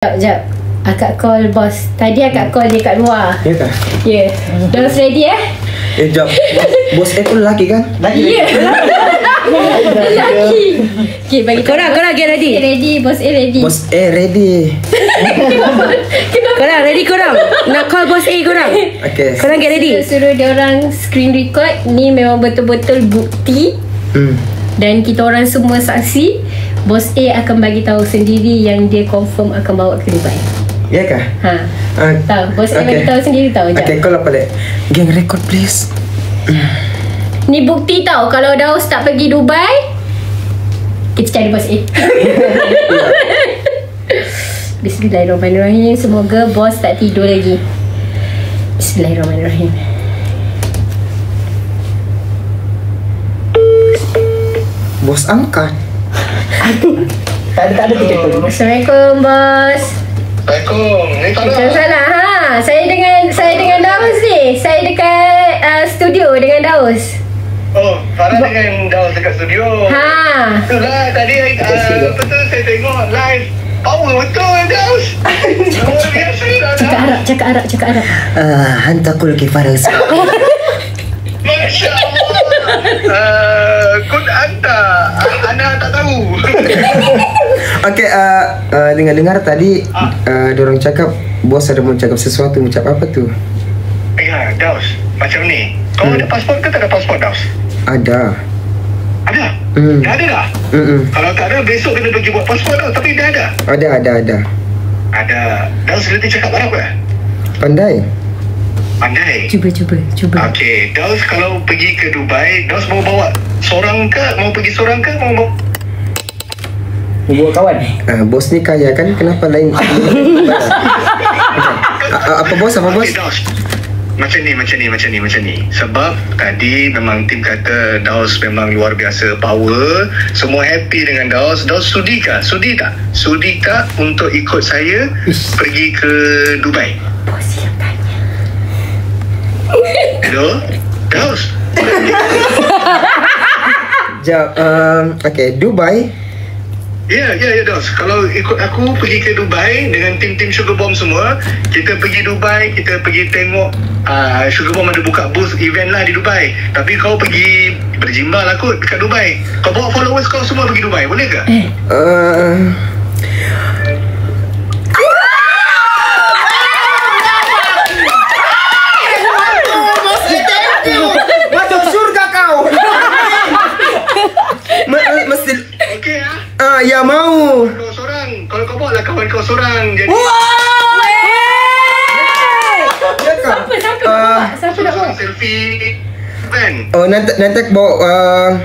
Sekejap. Akak call bos. Tadi akak call dia kat luar. Ya kah? Ya. Dah ready Sekejap. Bos tu lelaki kan? Ya. Lelaki. Okay, bagi Korang get ready. Ready. Bos ready. Bos ready. Kenapa? Korang ready korang? Nak call bos A korang? Okay. Korang get ready. Suruh dia orang screen record. Ni memang betul-betul bukti. Dan kita orang semua saksi. Bos A akan bagi tahu sendiri yang dia confirm akan bawa ke Dubai. Ya kah? Tahu. Bos A bagi tahu sendiri tahu. Okay, call apa dek? Gang record please. Ni bukti tahu kalau Daus tak pergi Dubai, kita cari bos A. Bismillahirrahmanirrahim. Semoga bos tak tidur lagi. Bismillahirrahmanirrahim. Bos angkat. Tak ada tiket tu. Assalamualaikum bos. Assalamualaikum. Ni tak Bukan salah. Saya dengan Daus ni. Saya dekat studio dengan Daus. Oh, Farah dengan Daus dekat studio. Itulah tadi apa tu saya tengok live. Power betul Daus. Luar biasa dah. Cakap Arab. Hantar kul kifaras. Masya Allah. Kut anta. Ana tak tahu. Okay, dengar tadi diorang cakap bos ada mau cakap sesuatu. Ucap apa tu? Ya, Daus. Macam ni. Kau ada pasport ke tak ada pasport, Daus? Ada. Ada? Dah ada dah? Kalau tak ada, besok kena pergi buat pasport tau. Tapi dah ada? Ada. Ada. Daus reti cakap Arab ke? Pandai. Cuba. Okey, Daus kalau pergi ke Dubai, Daus mau bawa seorang ke? Mau pergi seorang ke? Mau Bawa kawan. Bos ni kaya kan? Kenapa lain? Apa bos? Okay, Daus. Macam ni. Sebab tadi memang tim kata Daus memang luar biasa power. Semua happy dengan Daus. Daus sudi tak? Sudi tak untuk ikut saya pergi ke Dubai? Bos yang tanya. Hello? Daus? Okay, Dubai. Ya, Daus. Kalau ikut aku pergi ke Dubai dengan tim-tim Sugar Bomb semua, kita pergi Dubai, kita pergi tengok Sugar Bomb ada buka booth event lah di Dubai. Tapi kau pergi berjimbal lah kot dekat Dubai. Kau bawa followers kau semua pergi Dubai, boleh ke? Masuk surga kau. Mesti. Okey ah. Ya mau. Kau seorang. Kalau kau bawa lah kawan kau seorang. Jadi Siapa nak bawa? selfie kan? Oh, nanti bawa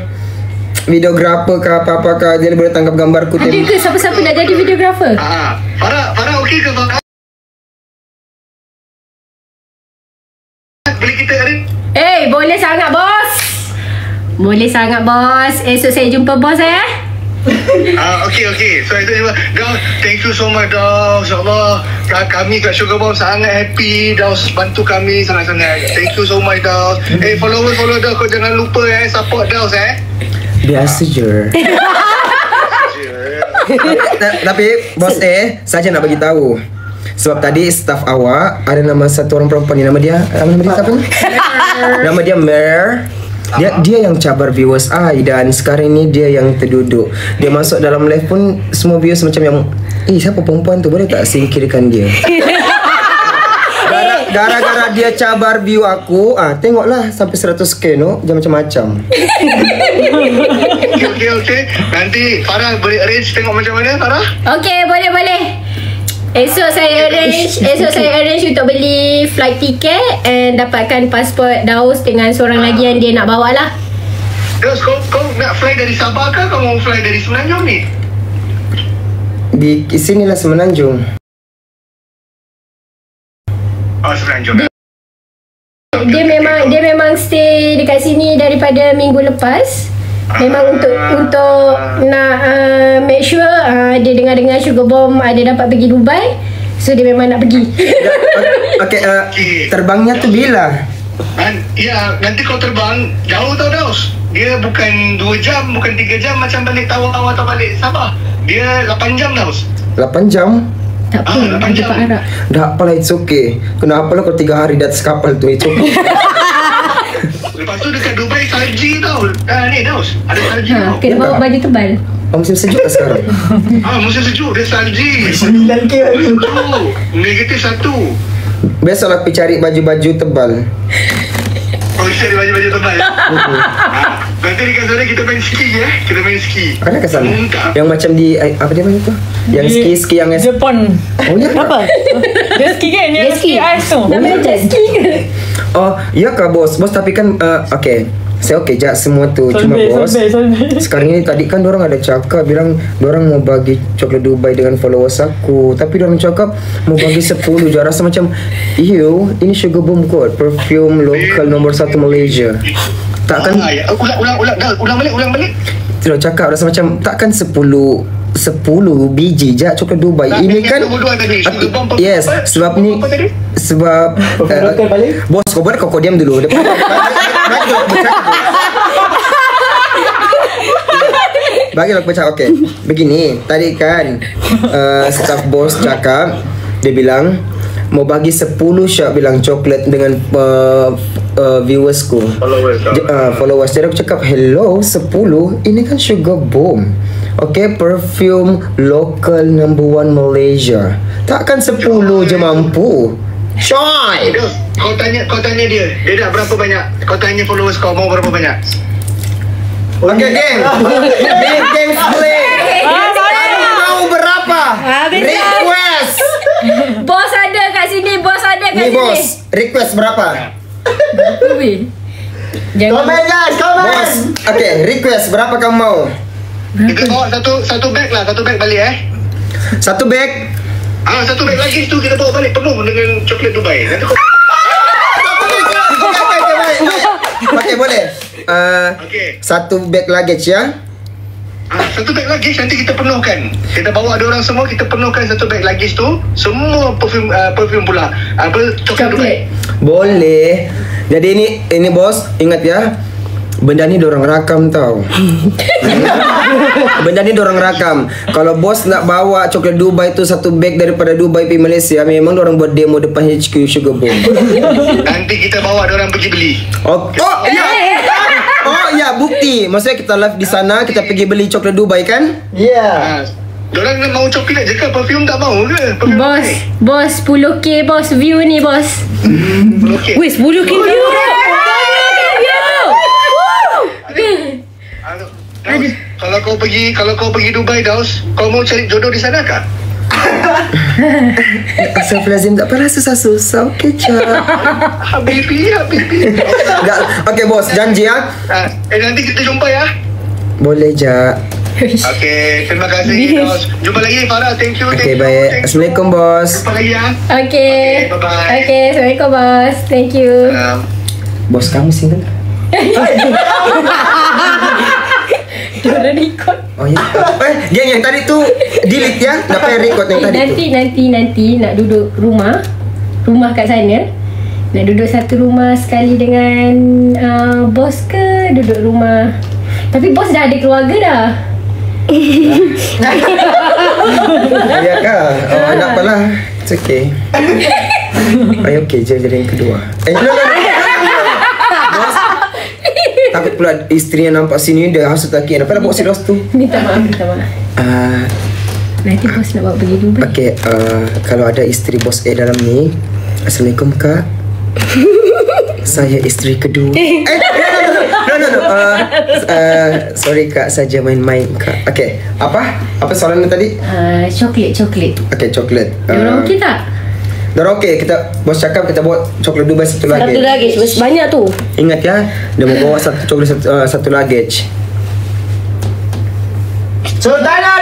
videografer ke apa-apa ke, dia boleh tangkap gambarku. Ada ke siapa-siapa nak jadi videografer? Farah okey ke Farah? Boleh kita hari? Boleh sangat bos. Esok saya jumpa bos Okey. So itu je. Daus, thank you so much Daus. InsyaAllah kami kat Sugar Bomb sangat happy. Daus bantu kami sangat-sangat. Thank you so much Daus. Follow Daus. Kau jangan lupa support Daus Biasa je. Tapi bos saja nak bagi tahu. Sebab tadi staff awak ada nama satu orang perempuan ni. Nama dia siapa ni? Nama dia Mer. Dia yang cabar viewers dan sekarang ni dia yang terduduk. Dia masuk dalam live pun semua viewers macam yang siapa perempuan tu, boleh tak singkirkan dia? Gara-gara dia cabar view aku, tengoklah sampai 100k jangan macam-macam. Okey. Nanti Farah boleh arrange tengok macam mana Farah? Okey, boleh. Esok saya arrange untuk beli flight ticket and dapatkan pasport Daus dengan seorang lagi yang dia nak bawa lah. Daus, kau nak fly dari Sabah ke kau mau fly dari Semenanjung ni? Di sinilah Semenanjung. Semenanjung. Dia memang stay dekat sini daripada minggu lepas. Memang untuk nak make sure dia dengar Sugar Bomb ada dapat pergi Dubai. So dia memang nak pergi. Terbangnya tu bila? Nanti kau terbang jauh tau Daus. Dia bukan 2 jam, bukan 3 jam macam balik Tawau atau balik Sabah. Dia 8 jam Daus. 8 jam? Tak apa, Ah, ada Pak Arak. Dah apalah, it's okay. Kenapa lah kau 3 hari di atas kapal tu, it's okay. Lepas tu dekat Dubai salji tau. Ni Daus, ada salji tau. Kena bawa baju tebal. Oh, musim sejuk lah sekarang. Musim sejuk dia salji. 9K baru. -1. Biasalah pergi cari baju-baju tebal. Oh, cari baju-baju tebal. Nanti dekat sana kita main ski ya. Kita main ski. Ada ke sana? Tak. Yang macam di apa dia panggil tu? Yang ski yang Jepun. Oh ya. Apa? Dia ski kan? Dia ski ais tu. Nama jet ski ke? Oh, ya kah bos? Bos tapi kan okey. Saya okey je semua tu. Cuma bos. Sekarang ni tadi kan dorang ada cakap bilang dorang mau bagi coklat Dubai dengan followers aku. Tapi dorang cakap mau bagi 10 je. Rasa macam ini Sugar Bomb kot. Perfume lokal nombor 1 Malaysia. Takkan Ya. Ulang balik. Tidak cakap rasa macam takkan 10 biji je coklat Dubai. Tak, Ini yang kan nombor 2 tadi, Sugar Bomb apa? yes, Apa? sebab Sugar ni Bomb apa tadi? sebab Lokal balik. bos kau diam dulu. Bagilah aku baca. Okey. Begini, tadi kan staff bos cakap dia bilang mau bagi 10 shot bilang coklat dengan viewersku. Followers. Jadi aku cakap hello 10. Ini kan Sugar Bomb. Okay, perfume local number 1 Malaysia. Takkan 10 je mampu. Coy. Kau tanya dia. Dia dah berapa banyak? Kau tanya followers kau mau berapa banyak? Okay, geng. Geng play. Tahu berapa? Request. Bos ada kat sini, bos ada kat Ni sini. bos, request berapa? Weh. Jangan Komen guys, komen. Bos, okay, request berapa kamu mau? Kita bawa satu bag lah. Satu bag balik Satu bag. Satu bag lagi tu kita bawa balik penuh dengan coklat Dubai. Nanti kau Okay, boleh. Okey. Satu bag luggage ya. Satu bag luggage nanti kita penuhkan. Kita bawa ada orang semua, kita penuhkan satu bag luggage tu. Semua perfume pula. Coklat Dubai. Boleh. Jadi ini bos, ingat ya. Benda ni dorang rakam tau. Benda ni dorang rakam. Kalau bos nak bawa coklat Dubai tu satu bag daripada Dubai pergi Malaysia, memang dorang buat demo depan HQ Sugar Bomb. Nanti kita bawa ada orang pergi beli. Oh ya. Oh ya, bukti. Maksudnya kita live di sana, kita pergi beli coklat Dubai kan? Ya. Diorang mau coklat je ke? Perfume tak mau ke? Perfume Bos 10k bos view ni bos. Okey. Weh, 10K view. Daus, kalau kau pergi Dubai, Daus, kau mau cari jodoh di sana kah? Astagfirullahaladzim, tak pernah susah-susah. Okey, Cak. Habibi. Okay bos, janji ya. Nanti kita jumpa ya. Boleh, Jak. Okey, terima kasih, Daus. Jumpa lagi, Farah. Thank you. Okay, baik. Assalamualaikum bos. Jumpa lagi ya. Okay. bye-bye. Okay, Assalamualaikum bos. Thank you. Bos kamu single? Diorang record. Oh ya. Geng yang tadi tu delete ya. Tak payah record yang tadi tu. Nanti nak duduk rumah kat sana. Nak duduk satu rumah sekali dengan bos ke duduk rumah. Tapi bos dah ada keluarga dah. Ya kah? Oh, tak apalah. It's okay. Ay, okay je jadi yang kedua. No. Bos. Takut pula isteri yang nampak sini dia hasut lagi. Kenapa nak bawa serius tu? Minta maaf. Nanti bos nak bawa pergi Dubai. Okay, kalau ada isteri bos A dalam ni, Assalamualaikum kak. Saya isteri kedua. No. Sorry kak, saja main-main kak. Okay, apa soalan tadi? Coklat. Okay, coklat. Diorang okey tak? Diorang okey. Kita bos cakap kita buat coklat Dubai satu Satu luggage. luggage banyak tu. Ingat ya, dia mau bawa satu coklat satu luggage. Sultana